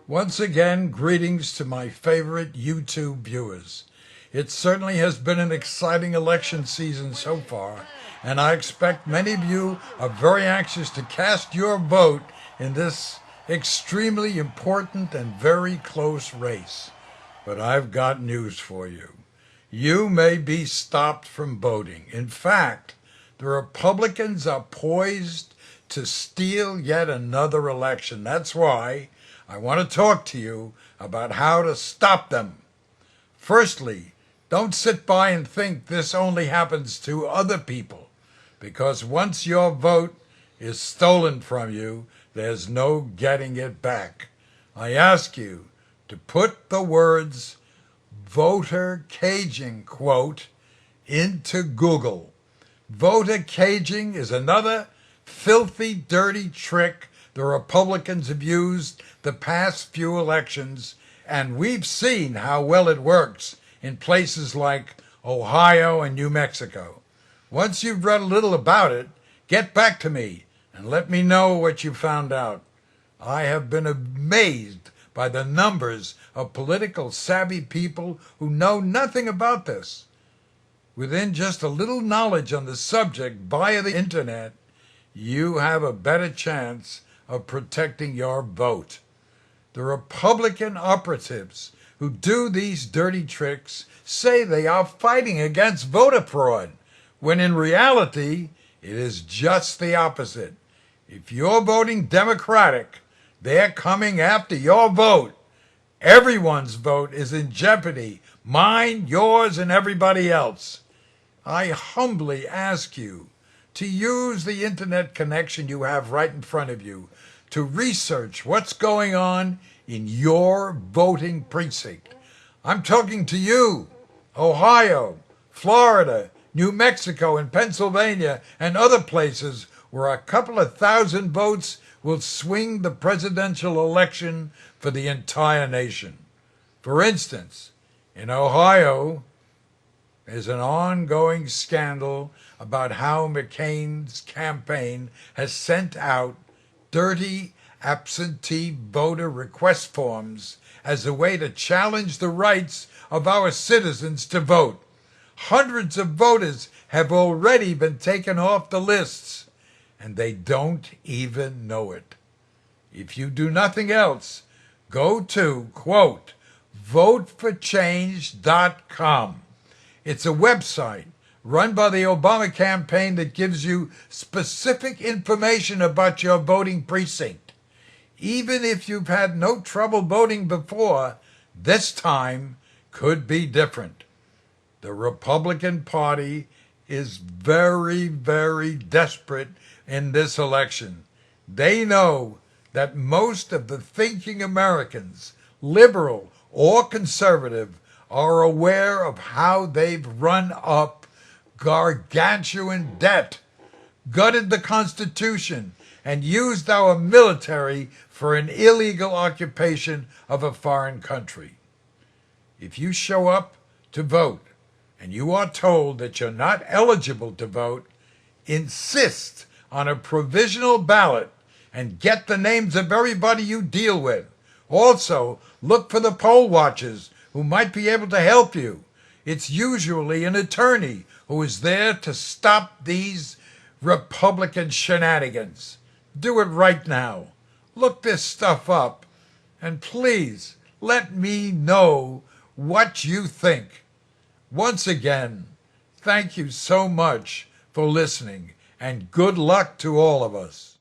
Once again, greetings to my favorite YouTube viewers. It certainly has been an exciting election season so far, and I expect many of you are very anxious to cast your vote in this extremely important and very close race. But I've got news for you. You may be stopped from voting. In fact, the Republicans are poised to steal yet another election. That's why I want to talk to you about how to stop them. Firstly, don't sit by and think this only happens to other people, because once your vote is stolen from you, there's no getting it back. I ask you to put the words voter caging, quote, into Google. Voter caging is another filthy, dirty trick the Republicans have used the past few elections, and we've seen how well it works in places like Ohio and New Mexico. Once you've read a little about it, get back to me and let me know what you found out. I have been amazed by the numbers of political savvy people who know nothing about this. Within just a little knowledge on the subject via the internet, you have a better chance of protecting your vote. The Republican operatives who do these dirty tricks say they are fighting against voter fraud, when in reality, it is just the opposite. If you're voting Democratic, they're coming after your vote. Everyone's vote is in jeopardy, mine, yours, and everybody else. I humbly ask you to use the internet connection you have right in front of you to research what's going on in your voting precinct. I'm talking to you, Ohio, Florida, New Mexico, and Pennsylvania, and other places where a couple of thousand votes will swing the presidential election for the entire nation. For instance, in Ohio, there's an ongoing scandal about how McCain's campaign has sent out dirty absentee voter request forms as a way to challenge the rights of our citizens to vote. Hundreds of voters have already been taken off the lists, and they don't even know it. If you do nothing else, go to, quote, voteforchange.com. It's a website run by the Obama campaign that gives you specific information about your voting precinct. Even if you've had no trouble voting before, this time could be different. The Republican Party is very, very desperate in this election. They know that most of the thinking Americans, liberal or conservative, are aware of how they've run up gargantuan debt, gutted the Constitution, and used our military for an illegal occupation of a foreign country. If you show up to vote and you are told that you're not eligible to vote, insist on a provisional ballot and get the names of everybody you deal with. Also, look for the poll watchers who might be able to help you. It's usually an attorney who is there to stop these Republican shenanigans. Do it right now. Look this stuff up, and please let me know what you think. Once again, thank you so much for listening, and good luck to all of us.